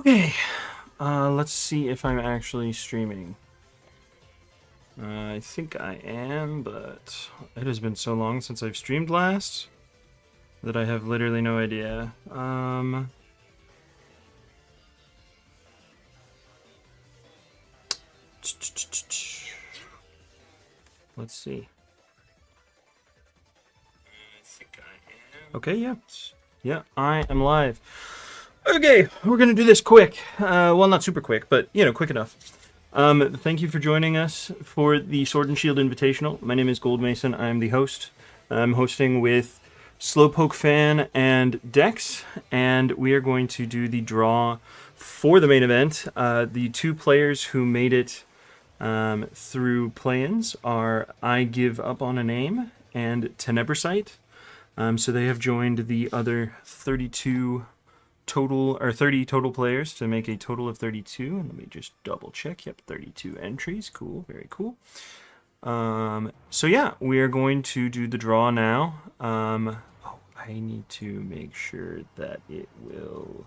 Okay, let's see if I'm actually streaming. I think I am, but it has been so long since I've streamed last that I have literally no idea. Let's see. I think I am. Okay, yeah. Yeah, I am live. Okay, we're gonna do this quick. Well, not super quick, but, quick enough. Thank you for joining us for the Sword and Shield Invitational. My name is Gold Mason. I'm the host. I'm hosting with Slowpoke Fan and Dex, and we are going to do the draw for the main event. The two players who made it through play-ins are I Give Up on a Name and Tenebrosite. So they have joined the other 32 total, or 30 total players to make a total of 32. And let me just double check. Yep, 32 entries. Cool, very cool. So yeah, we are going to do the draw now. I need to make sure that it will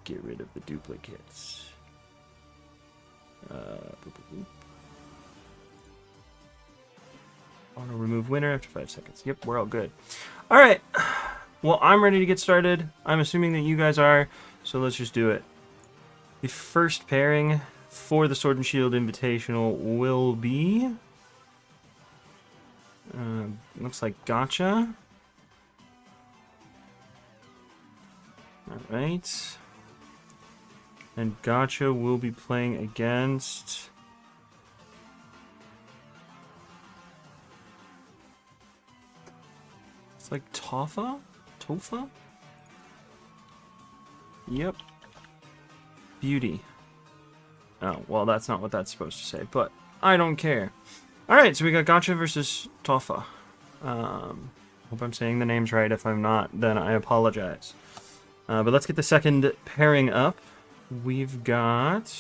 get rid of the duplicates. Auto remove winner after 5 seconds. Yep, we're all good. All right. Well, I'm ready to get started. I'm assuming that you guys are, so let's just do it. The first pairing for the Sword and Shield Invitational will be... looks like Gotcha. Alright. And Gotcha will be playing against... It's like Tofa? Tofa? Yep. Beauty. Oh, well, that's not what that's supposed to say, but I don't care. Alright, so we got Gotcha versus Tofa. Hope I'm saying the names right. If I'm not, then I apologize. But let's get the second pairing up. We've got...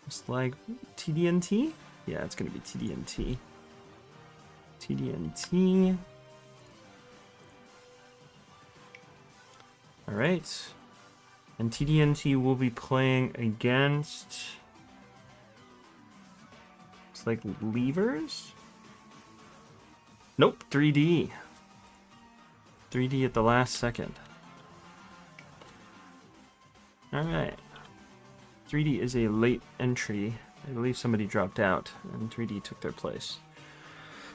It's like TDNT? Yeah, it's going to be TDNT. TDNT. Alright. And TDNT will be playing against... It's like levers? Nope, 3D. 3D at the last second. Alright. 3D is a late entry. I believe somebody dropped out and 3D took their place.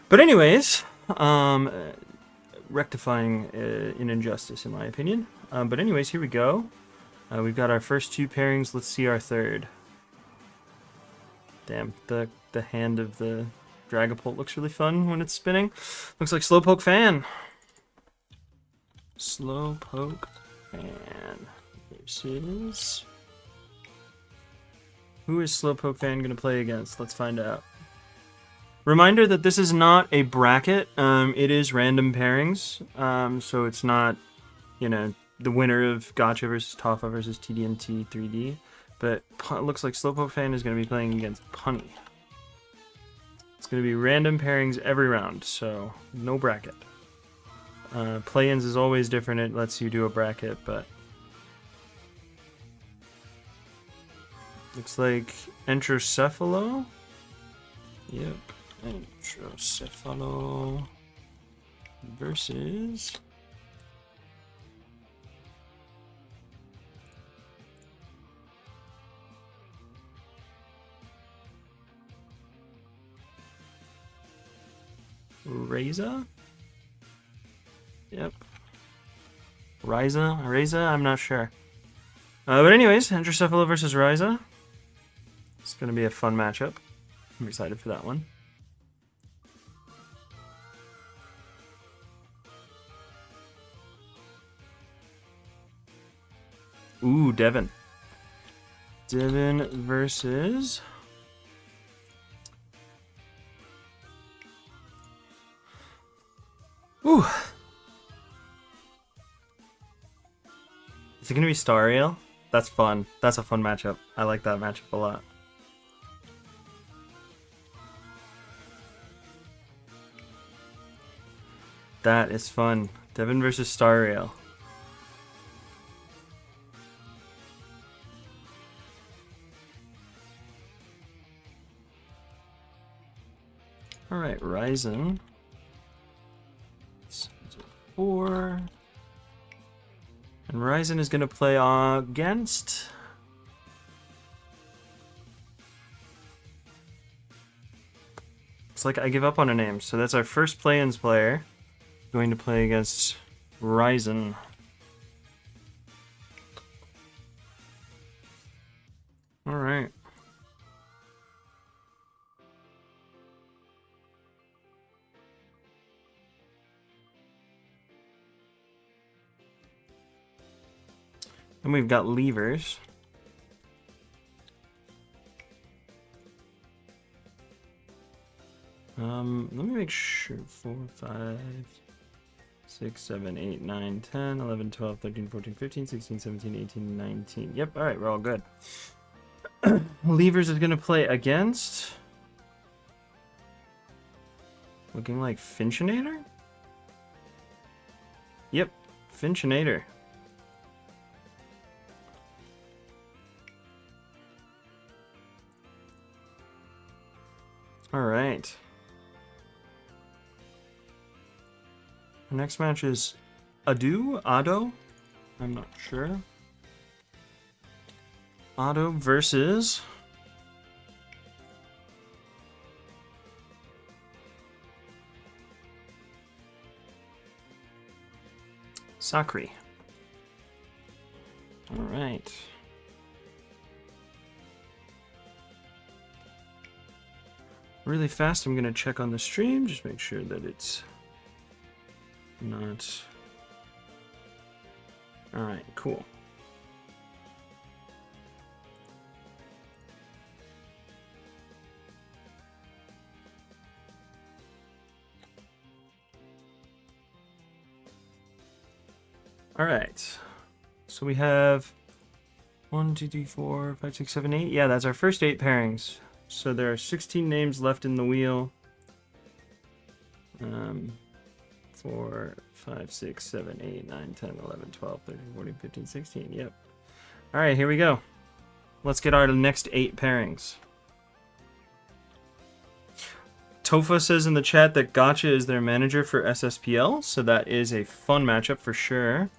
But anyways, rectifying an injustice in my opinion. But anyways, here we go. We've got our first two pairings. Let's see our third. Damn, the hand of the Dragapult looks really fun when it's spinning. Looks like Slowpoke Fan. Slowpoke Fan versus... Who is Slowpoke Fan going to play against? Let's find out. Reminder that this is not a bracket. It is random pairings. So it's not, the winner of Gotcha versus Tofa versus TDNT 3D. But it looks like Slowpoke Fan is going to be playing against Punny. It's going to be random pairings every round, so no bracket. Play-ins is always different. It lets you do a bracket, but... Looks like Entrocephalo. Yep. Entrocephalo versus... Reza? Yep. Reza, I'm not sure. But anyways, Entrocephalo versus Reza. It's going to be a fun matchup. I'm excited for that one. Ooh, Devin. Devin versus... Ooh. Is it going to be Stariel? That's fun. That's a fun matchup. I like that matchup a lot. That is fun. Devin versus Stariel. Alright, Ryzen. 4. And Ryzen is going to play against... It's like I give up on a name. So that's our first play-ins player. Going to play against Ryzen. Alright. And we've got levers. Let me make sure. 4, 5, 6, 7, 8, 9, 10, 11, 12, 13, 14, 15, 16, 17, 18, 19. Yep, alright, we're all good. Levers is going to play against... Looking like Finchinator? Yep, Finchinator. Alright. The next match is Ado? I'm not sure. Ado versus... Sakri. Alright. Really fast, I'm going to check on the stream, just make sure that it's not... Alright, cool. Alright, so we have 1, 2, 3, 4, 5, 6, 7, 8. Yeah, that's our first 8 pairings. So there are 16 names left in the wheel. 4, 5, 6, 7, 8, 9, 10, 11, 12, 13, 14, 15, 16. Yep. Alright, here we go. Let's get our next 8 pairings. Tofa says in the chat that Gotcha is their manager for SSPL, so that is a fun matchup for sure.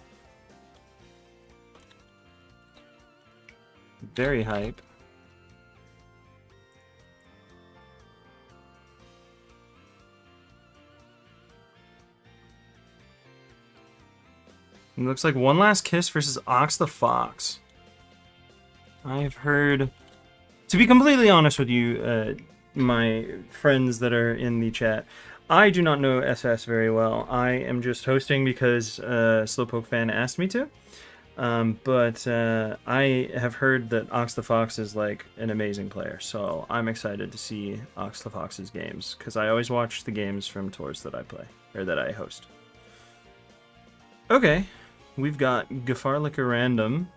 Very hype. It looks like One Last Kiss versus Ox the Fox. I've heard... To be completely honest with you, my friends that are in the chat, I do not know SS very well. I am just hosting because Slowpoke fan asked me to. But I have heard that Ox the Fox is like an amazing player, so I'm excited to see Ox the Fox's games, because I always watch the games from tours that I play, or that I host. Okay, we've got Gafarlica Random.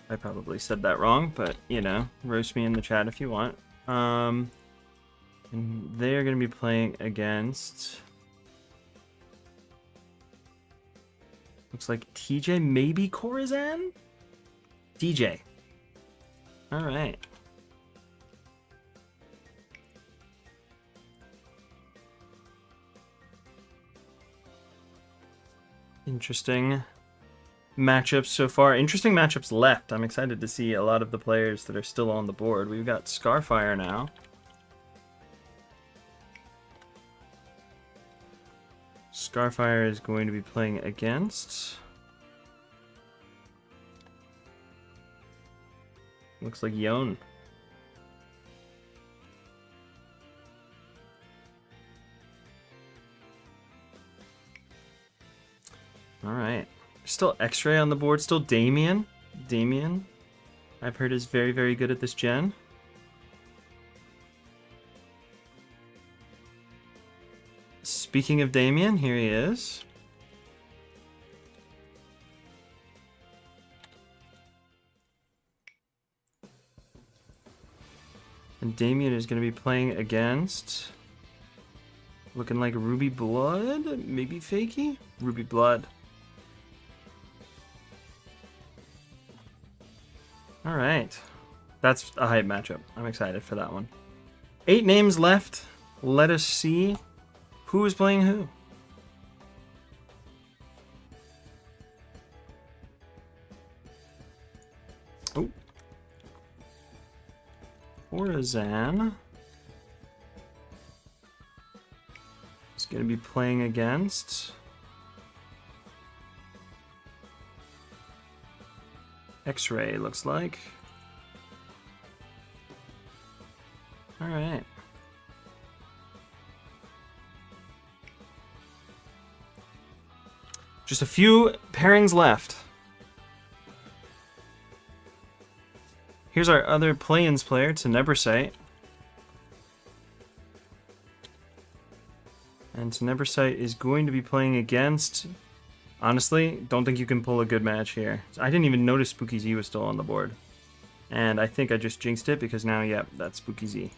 I probably said that wrong, but, you know, roast me in the chat if you want. And they are going to be playing against... Looks like TJ, maybe Corazon? DJ. Alright. Interesting matchups so far. Interesting matchups left. I'm excited to see a lot of the players that are still on the board. We've got Scarfire now. Scarfire is going to be playing against... Looks like Yon. Alright. Still X-Ray on the board. Still Damien. Damien, I've heard, is very, very good at this gen. Speaking of Damien, here he is. And Damien is going to be playing against... Looking like Ruby Blood? Maybe Fakey? Ruby Blood. Alright. That's a hype matchup. I'm excited for that one. 8 names left. let us see who is playing who. Oh. Horizan is going to be playing against X-Ray, looks like. All right. Just a few pairings left. Here's our other play-ins player, Tenebrosite. And Tenebrosite is going to be playing against... Honestly, don't think you can pull a good match here. I didn't even notice Spooky Z was still on the board. And I think I just jinxed it because now, yep, that's Spooky Z.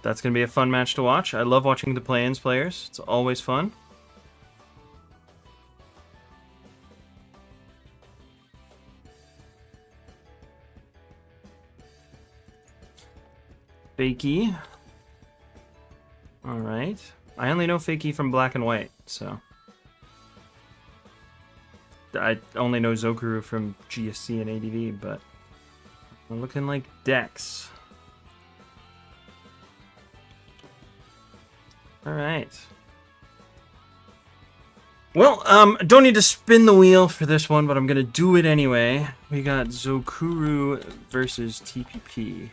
That's going to be a fun match to watch. I love watching the play-ins players. It's always fun. Fakey. Alright. I only know Fakey from Black and White, so... I only know Zokuru from GSC and ADV, but... We're looking like Dex. Alright. Well, don't need to spin the wheel for this one, but I'm gonna do it anyway. We got Zokuru versus TPP.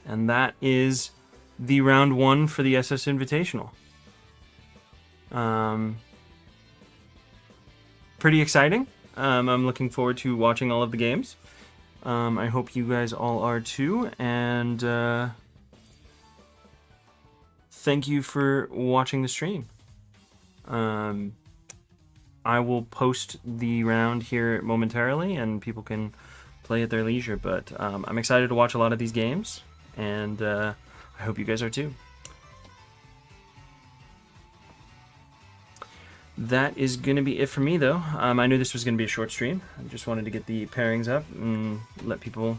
And that is the round 1 for the SS Invitational. Pretty exciting. I'm looking forward to watching all of the games. I hope you guys all are too. And thank you for watching the stream. I will post the round here momentarily, and people can play at their leisure. But I'm excited to watch a lot of these games. And I hope you guys are too. That is going to be it for me, though. I knew this was going to be a short stream. I just wanted to get the pairings up and let people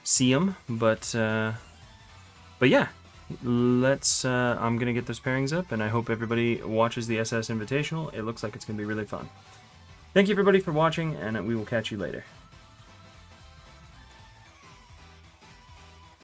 see them. But yeah, I'm going to get those pairings up, and I hope everybody watches the SS Invitational. It looks like it's going to be really fun. Thank you, everybody, for watching, and we will catch you later.